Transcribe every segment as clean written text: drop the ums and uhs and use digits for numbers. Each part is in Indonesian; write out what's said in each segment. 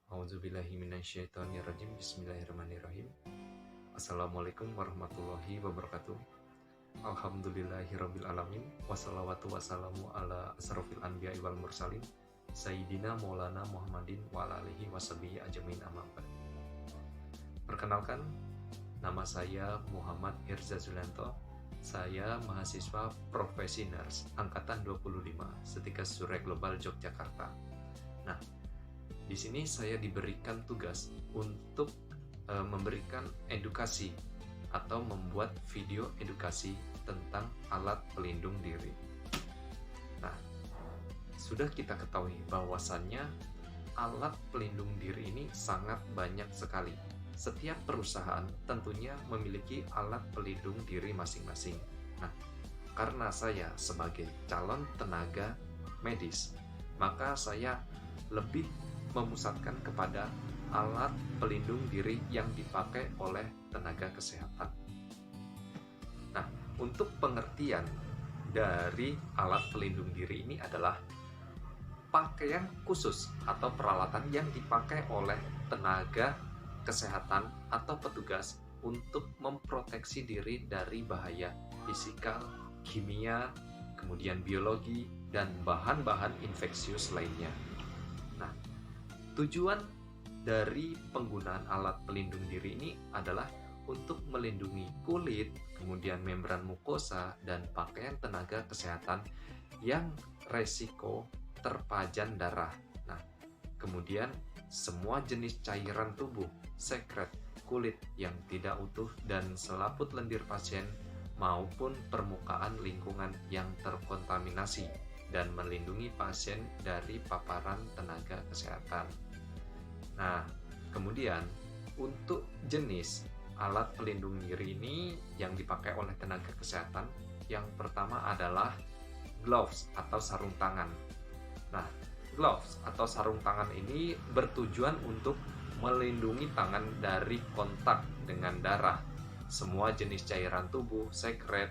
A'udzubillahiminasyaitonirrajim. Bismillahirrahmanirrahim. Assalamualaikum warahmatullahi wabarakatuh. Alhamdulillahirabbil alamin. Wassalawatu wassalamu ala asrofil anbiya'i wal mursalin Sayyidina Maulana Muhammadin wa ala alihi washabihi ajmain amma ba'd. Perkenalkan, nama saya Muhammad Irza Zulianto. Saya mahasiswa profesi nurse angkatan 25 Setika Surya Global Yogyakarta. Nah, di sini saya diberikan tugas untuk memberikan edukasi atau membuat video edukasi tentang alat pelindung diri. Nah, sudah kita ketahui bahwasannya alat pelindung diri ini sangat banyak sekali. Setiap perusahaan tentunya memiliki alat pelindung diri masing-masing. Nah, karena saya sebagai calon tenaga medis, maka saya lebih memusatkan kepada alat pelindung diri yang dipakai oleh tenaga kesehatan. Nah, untuk pengertian dari alat pelindung diri ini adalah pakaian khusus atau peralatan yang dipakai oleh tenaga kesehatan atau petugas untuk memproteksi diri dari bahaya fisikal, kimia, kemudian biologi, dan bahan-bahan infeksius lainnya. Nah, tujuan dari penggunaan alat pelindung diri ini adalah untuk melindungi kulit, kemudian membran mukosa, dan pakaian tenaga kesehatan yang resiko terpajan darah. Nah, kemudian semua jenis cairan tubuh, sekret, kulit yang tidak utuh, dan selaput lendir pasien maupun permukaan lingkungan yang terkontaminasi, dan melindungi pasien dari paparan tenaga kesehatan. Nah, kemudian untuk jenis alat pelindung diri ini yang dipakai oleh tenaga kesehatan, yang pertama adalah gloves atau sarung tangan. Nah, gloves atau sarung tangan ini bertujuan untuk melindungi tangan dari kontak dengan darah, semua jenis cairan tubuh, sekret,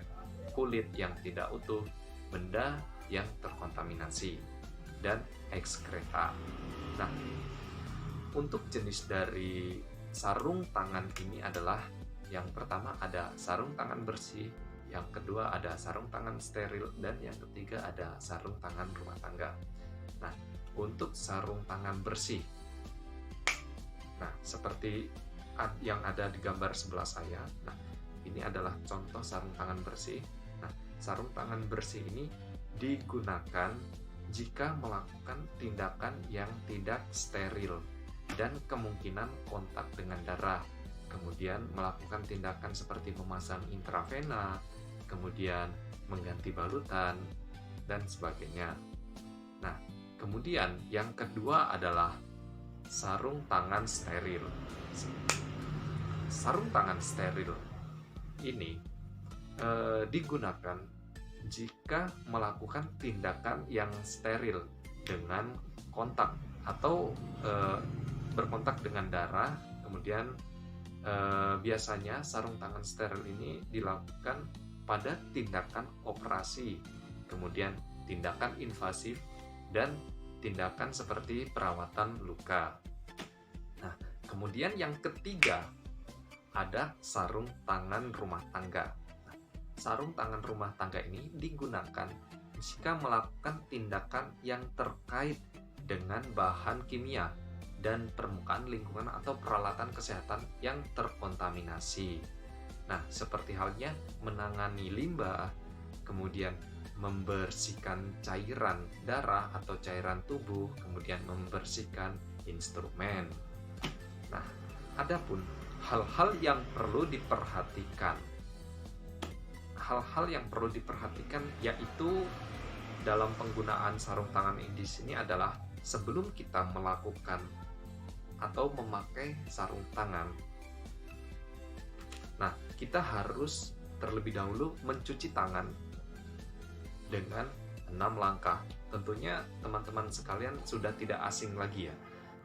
kulit yang tidak utuh, benda yang terkontaminasi, dan ekskreta. Nah, untuk jenis dari sarung tangan ini adalah yang pertama ada sarung tangan bersih, yang kedua ada sarung tangan steril, dan yang ketiga ada sarung tangan rumah tangga. Nah, untuk sarung tangan bersih, nah seperti yang ada di gambar sebelah saya, nah ini adalah contoh sarung tangan bersih. Nah, sarung tangan bersih ini digunakan jika melakukan tindakan yang tidak steril dan kemungkinan kontak dengan darah, kemudian melakukan tindakan seperti memasang intravena, kemudian mengganti balutan, dan sebagainya. Nah, kemudian yang kedua adalah sarung tangan steril. Sarung tangan steril ini digunakan jika melakukan tindakan yang steril dengan kontak atau berkontak dengan darah. Kemudian biasanya sarung tangan steril ini dilakukan pada tindakan operasi, kemudian tindakan invasif, dan tindakan seperti perawatan luka. Nah, kemudian yang ketiga ada sarung tangan rumah tangga. Nah, sarung tangan rumah tangga ini digunakan jika melakukan tindakan yang terkait dengan bahan kimia dan permukaan lingkungan atau peralatan kesehatan yang terkontaminasi. Nah, seperti halnya menangani limbah, kemudian membersihkan cairan darah atau cairan tubuh, kemudian membersihkan instrumen. Nah, adapun hal-hal yang perlu diperhatikan. Hal-hal yang perlu diperhatikan yaitu dalam penggunaan sarung tangan di sini adalah sebelum kita melakukan atau memakai sarung tangan. Nah, kita harus terlebih dahulu mencuci tangan dengan 6 langkah. Tentunya teman-teman sekalian sudah tidak asing lagi ya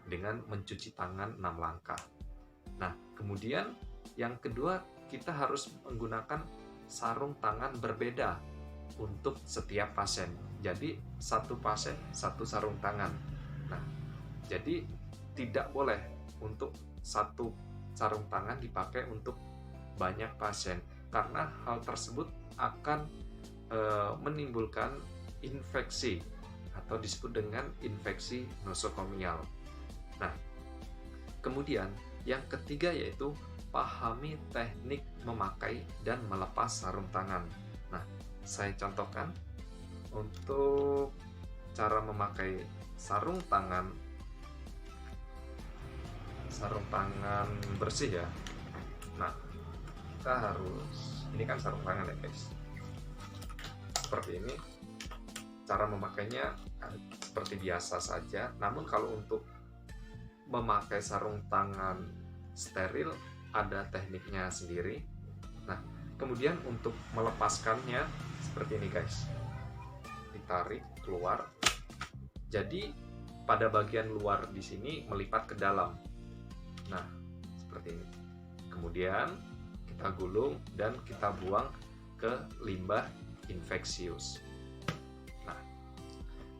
dengan mencuci tangan 6 langkah. Nah, kemudian yang kedua, kita harus menggunakan sarung tangan berbeda untuk setiap pasien. Jadi satu pasien satu sarung tangan. Nah, jadi tidak boleh untuk satu sarung tangan dipakai untuk banyak pasien, karena hal tersebut akan menimbulkan infeksi atau disebut dengan infeksi nosokomial. Nah, kemudian yang ketiga yaitu pahami teknik memakai dan melepas sarung tangan. Nah, saya contohkan untuk cara memakai sarung tangan bersih ya. Nah, kita harus, ini kan sarung tangan ya guys, seperti ini. Cara memakainya seperti biasa saja, namun kalau untuk memakai sarung tangan steril ada tekniknya sendiri. Nah, kemudian untuk melepaskannya seperti ini guys, ditarik keluar, jadi pada bagian luar di sini melipat ke dalam. Nah, seperti ini. Kemudian kita gulung dan kita buang ke limbah infeksius.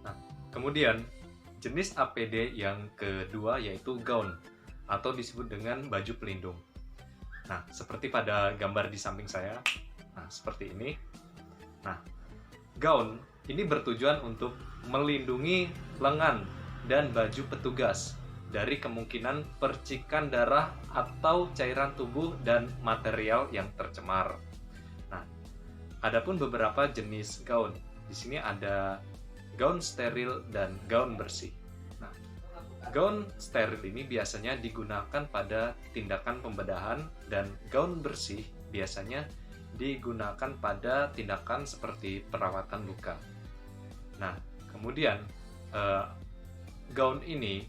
Nah, kemudian jenis APD yang kedua yaitu gaun atau disebut dengan baju pelindung. Nah, seperti pada gambar di samping saya. Nah, seperti ini. Nah, gaun ini bertujuan untuk melindungi lengan dan baju petugas dari kemungkinan percikan darah atau cairan tubuh dan material yang tercemar. Nah, adapun beberapa jenis gaun. Di sini ada gaun steril dan gaun bersih. Nah, gaun steril ini biasanya digunakan pada tindakan pembedahan dan gaun bersih biasanya digunakan pada tindakan seperti perawatan luka. Nah, kemudian gaun ini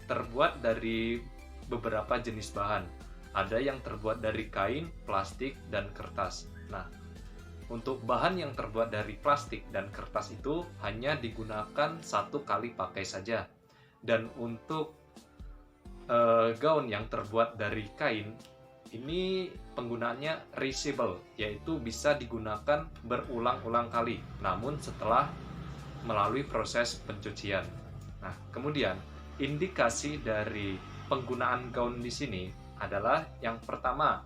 terbuat dari beberapa jenis bahan. Ada yang terbuat dari kain, plastik, dan kertas. Nah, untuk bahan yang terbuat dari plastik dan kertas itu hanya digunakan satu kali pakai saja. Dan untuk gaun yang terbuat dari kain, ini penggunaannya reusable, yaitu bisa digunakan berulang-ulang kali, namun setelah melalui proses pencucian. Nah, kemudian indikasi dari penggunaan gaun di sini adalah yang pertama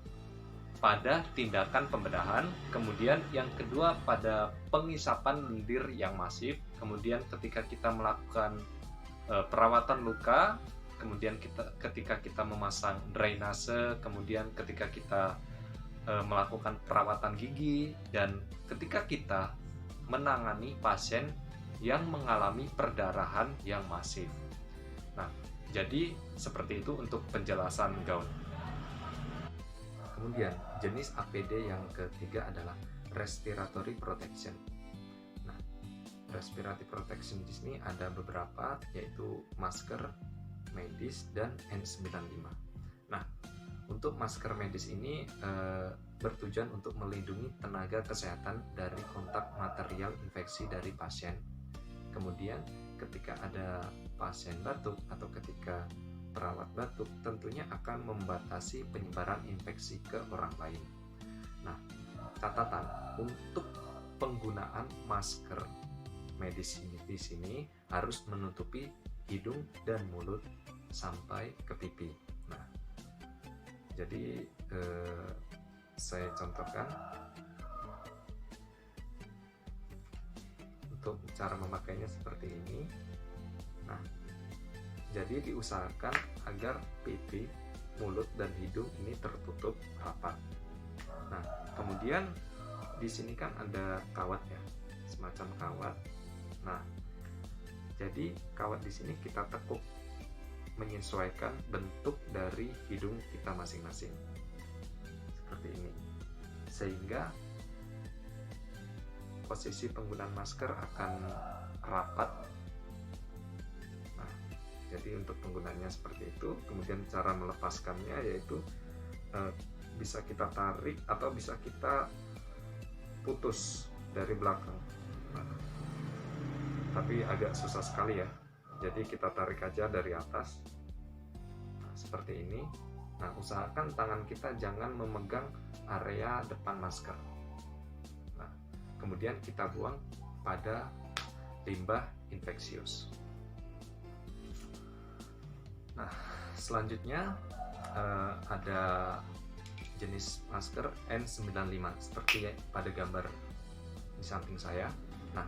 pada tindakan pembedahan, kemudian yang kedua pada pengisapan lendir yang masif, kemudian ketika kita melakukan perawatan luka, kemudian ketika kita memasang drainase, kemudian ketika kita melakukan perawatan gigi, dan ketika kita menangani pasien yang mengalami perdarahan yang masif. Nah, jadi seperti itu untuk penjelasan gaun. Kemudian jenis APD yang ketiga adalah respiratory protection. Nah, respiratory protection di sini ada beberapa, yaitu masker medis dan N95. Nah, untuk masker medis ini bertujuan untuk melindungi tenaga kesehatan dari kontak material infeksi dari pasien. Kemudian ketika ada pasien batuk atau ketika perawat batuk, tentunya akan membatasi penyebaran infeksi ke orang lain. Nah, catatan untuk penggunaan masker medis ini di sini harus menutupi hidung dan mulut sampai ke pipi. Nah, jadi saya contohkan untuk cara memakainya seperti ini. Nah, jadi diusahakan agar pipi, mulut, dan hidung ini tertutup rapat. Nah, kemudian di sini kan ada kawat ya, semacam kawat. Nah, jadi kawat di sini kita tekuk menyesuaikan bentuk dari hidung kita masing-masing. Seperti ini. Sehingga posisi penggunaan masker akan rapat. Nah, jadi untuk penggunaannya seperti itu. Kemudian cara melepaskannya yaitu bisa kita tarik atau bisa kita putus dari belakang. Nah, tapi agak susah sekali ya. Jadi kita tarik aja dari atas. Nah, seperti ini. Nah, usahakan tangan kita jangan memegang area depan masker. Nah, kemudian kita buang pada limbah infeksius. selanjutnya ada jenis masker N95 seperti pada gambar di samping saya. Nah,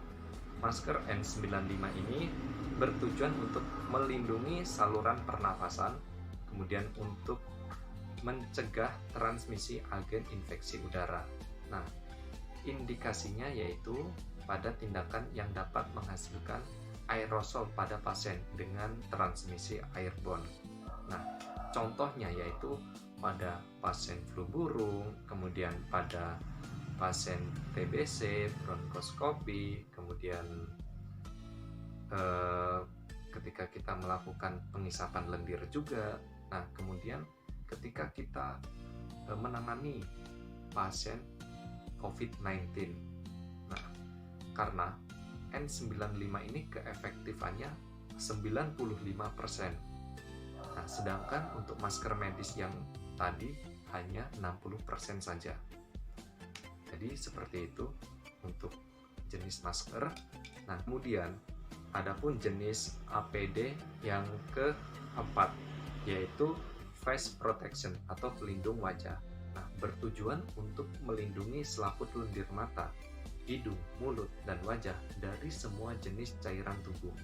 masker N95 ini bertujuan untuk melindungi saluran pernapasan, kemudian untuk mencegah transmisi agen infeksi udara. Nah, indikasinya yaitu pada tindakan yang dapat menghasilkan aerosol pada pasien dengan transmisi airborne. Nah, contohnya yaitu pada pasien flu burung, kemudian pada pasien TBC, bronkoskopi, kemudian ketika kita melakukan pengisapan lendir juga. Nah, kemudian ketika kita menangani pasien COVID-19. Nah, karena N95 ini keefektifannya 95%. Nah, sedangkan untuk masker medis yang tadi hanya 60% saja. Jadi seperti itu untuk jenis masker. Nah, kemudian adapun jenis APD yang keempat yaitu face protection atau pelindung wajah. Nah, bertujuan untuk melindungi selaput lendir mata, hidung, mulut, dan wajah dari semua jenis cairan tubuh,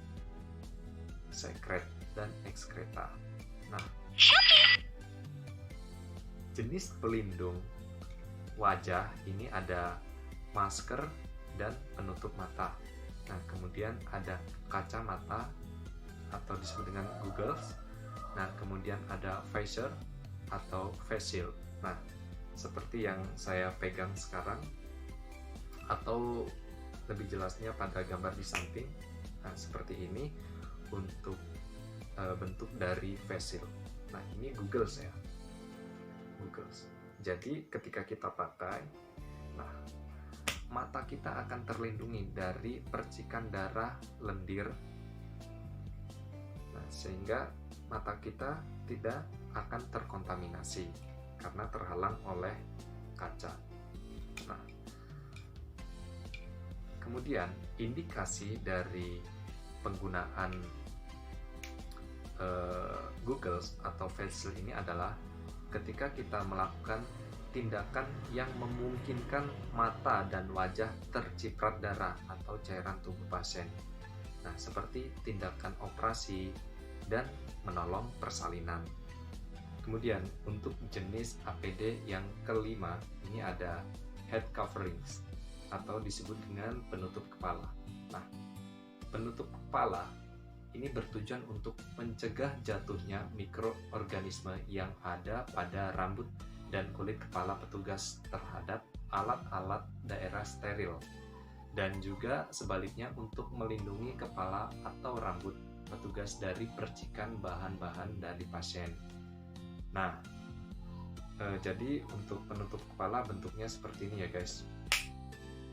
sekret dan ekskreta. Nah, jenis pelindung wajah ini ada masker dan penutup mata. Nah, kemudian ada kacamata atau disebut dengan goggles. Nah, kemudian ada visor atau face shield. Nah, seperti yang saya pegang sekarang atau lebih jelasnya pada gambar di samping. Nah, seperti ini untuk bentuk dari face shield. Nah, ini goggles ya. Goggles. Jadi ketika kita pakai, nah, mata kita akan terlindungi dari percikan darah lendir. Nah, sehingga mata kita tidak akan terkontaminasi karena terhalang oleh kaca. Nah, kemudian indikasi dari penggunaan goggles atau face shield ini adalah ketika kita melakukan tindakan yang memungkinkan mata dan wajah terciprat darah atau cairan tubuh pasien. Nah, seperti tindakan operasi dan menolong persalinan. Kemudian untuk jenis APD yang kelima, ini ada head coverings atau disebut dengan penutup kepala. Nah, penutup kepala ini bertujuan untuk mencegah jatuhnya mikroorganisme yang ada pada rambut dan kulit kepala petugas terhadap alat-alat daerah steril, dan juga sebaliknya untuk melindungi kepala atau rambut petugas dari percikan bahan-bahan dari pasien. Nah, jadi untuk penutup kepala bentuknya seperti ini ya guys.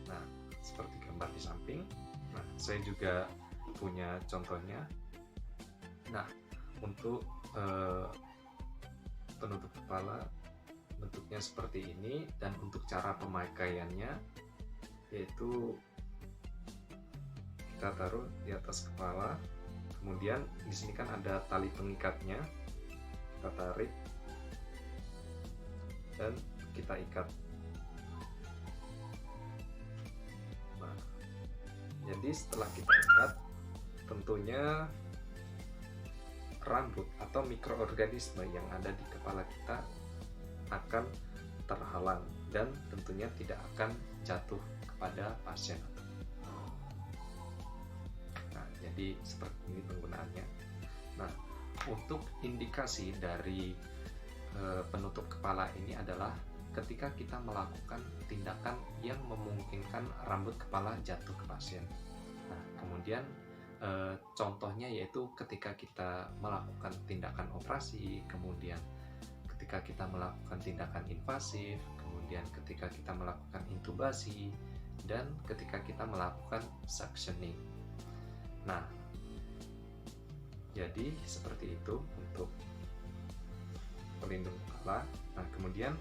Nah, seperti gambar di samping. Nah, saya juga punya contohnya. Nah, untuk penutup kepala bentuknya seperti ini, dan untuk cara pemakaiannya yaitu kita taruh di atas kepala, kemudian di sini kan ada tali pengikatnya, kita tarik dan kita ikat. Nah, jadi setelah kita ikat, tentunya rambut atau mikroorganisme yang ada di kepala kita akan terhalang dan tentunya tidak akan jatuh kepada pasien. Nah, jadi seperti ini penggunaannya. Nah, untuk indikasi dari penutup kepala ini adalah ketika kita melakukan tindakan yang memungkinkan rambut kepala jatuh ke pasien. Nah, kemudian contohnya yaitu ketika kita melakukan tindakan operasi, kemudian ketika kita melakukan tindakan invasif, kemudian ketika kita melakukan intubasi, dan ketika kita melakukan suctioning. Nah, jadi seperti itu untuk pelindung kepala. Nah, kemudian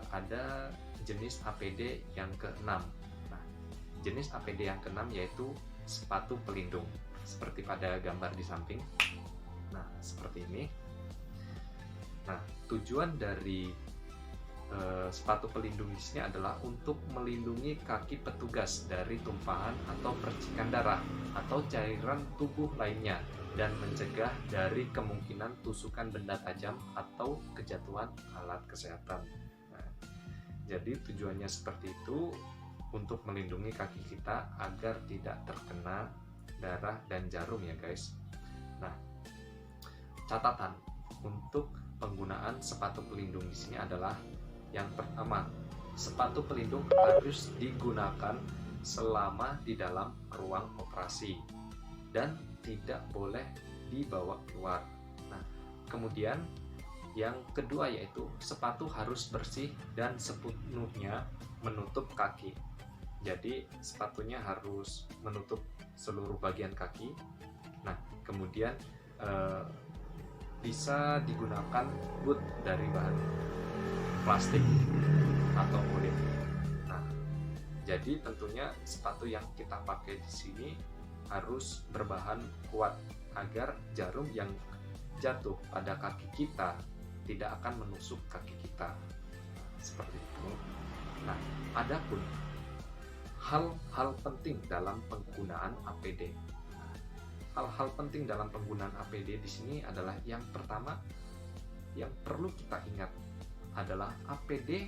ada jenis APD yang keenam. Nah, jenis APD yang keenam yaitu sepatu pelindung, seperti pada gambar di samping. Nah, seperti ini. Nah, tujuan dari sepatu pelindung di sini adalah untuk melindungi kaki petugas dari tumpahan atau percikan darah atau cairan tubuh lainnya dan mencegah dari kemungkinan tusukan benda tajam atau kejatuhan alat kesehatan. Nah, jadi tujuannya seperti itu untuk melindungi kaki kita agar tidak terkena darah dan jarum ya guys. Nah, catatan untuk penggunaan sepatu pelindung di sini adalah yang pertama, sepatu pelindung harus digunakan selama di dalam ruang operasi dan tidak boleh dibawa keluar. Nah, kemudian yang kedua yaitu sepatu harus bersih dan sepenuhnya menutup kaki. Jadi sepatunya harus menutup seluruh bagian kaki. Nah, kemudian bisa digunakan boot dari bahan plastik atau kulit. Nah, jadi tentunya sepatu yang kita pakai di sini harus berbahan kuat agar jarum yang jatuh pada kaki kita tidak akan menusuk kaki kita. Seperti itu. Nah, adapun hal-hal penting dalam penggunaan APD. Hal-hal penting dalam penggunaan APD di sini adalah yang pertama yang perlu kita ingat adalah APD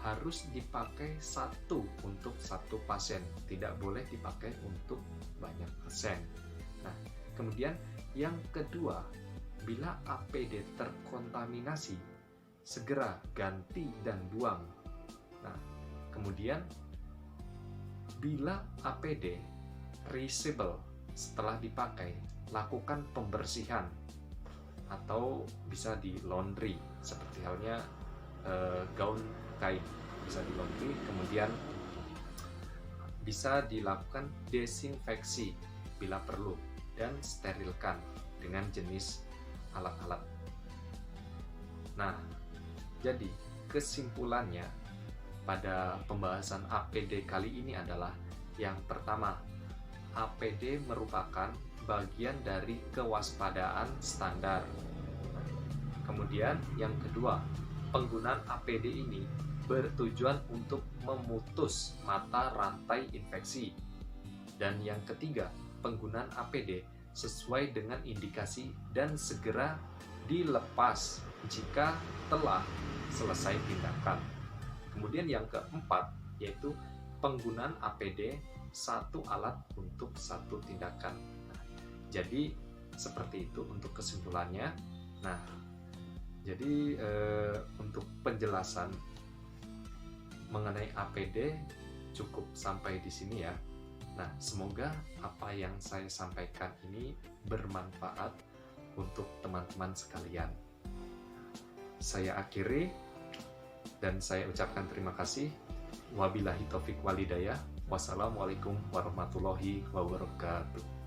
harus dipakai satu untuk satu pasien, tidak boleh dipakai untuk banyak pasien. Nah, kemudian yang kedua, bila APD terkontaminasi, segera ganti dan buang. Nah, kemudian bila APD reusable setelah dipakai, lakukan pembersihan atau bisa di laundry seperti halnya gaun kain bisa di laundry, kemudian bisa dilakukan desinfeksi bila perlu dan sterilkan dengan jenis alat-alat. Nah, jadi kesimpulannya pada pembahasan APD kali ini adalah yang pertama, APD merupakan bagian dari kewaspadaan standar. Kemudian yang kedua, penggunaan APD ini bertujuan untuk memutus mata rantai infeksi. Dan yang ketiga, penggunaan APD sesuai dengan indikasi dan segera dilepas jika telah selesai tindakan. Kemudian yang keempat, yaitu penggunaan APD satu alat untuk satu tindakan. Jadi seperti itu untuk kesimpulannya. Nah, jadi untuk penjelasan mengenai APD cukup sampai di sini ya. Nah, semoga apa yang saya sampaikan ini bermanfaat untuk teman-teman sekalian. Saya akhiri dan saya ucapkan terima kasih. Wabillahi taufik walhidayah. Wassalamualaikum warahmatullahi wabarakatuh.